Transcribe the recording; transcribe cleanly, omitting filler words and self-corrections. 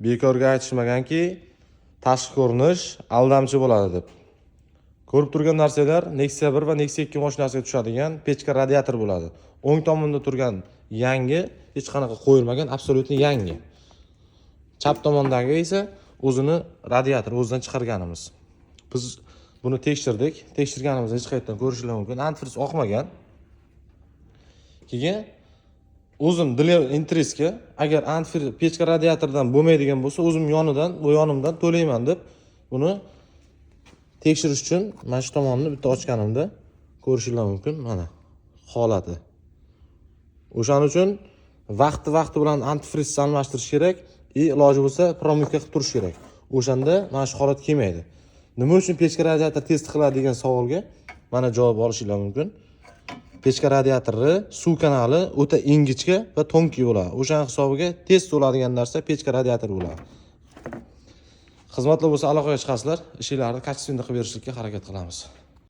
bekorga aytishmaganki, tashqi ko'rinish aldamchi bo'ladi deb. Ko'rib turgan narsalar Nexia 1 va Nexia 2 mashinasiga tushadigan pechka radiator bo'ladi. O'ng tomonda turgan yangi, hech qanaqa qo'yilmagan, absolutni yangi. Chap tomondagi esa o'zini radiator o'zidan chiqarganimiz. Biz buni tekshirdik. Tekshirganimizda hech qayerdan ko'rishingiz mumkin. Antifriz oqmagan. Keyin o'zim dilim interesga agar antifriz pechka radiatordan bo'lmaydigan bo'lsa, o'zim bu yonimdan to'layman deb buni tekshirish uchun mana shu tomonni bitta ochganimda ko'rishingiz mumkin. Mana holati. O'shaning uchun vaqti bilan antifriz almashtirish kerak, iloji bo'lsa promivka qilib turish kerak. O'shanda mana shu holat kelmaydi. Nima uchun pechka radiator test qiladi degan savolga mana javob olishingiz mumkin. Pechka radiatori suv kanali o'ta ingichka va tonki bo'ladi. O'shaning hisobiga test bo'ladigan narsa pechka radiatori bo'ladi. Xizmatlar bo'lsa aloqaga chiqasizlar, ishlarni kачественно qilib berishga harakat qilamiz.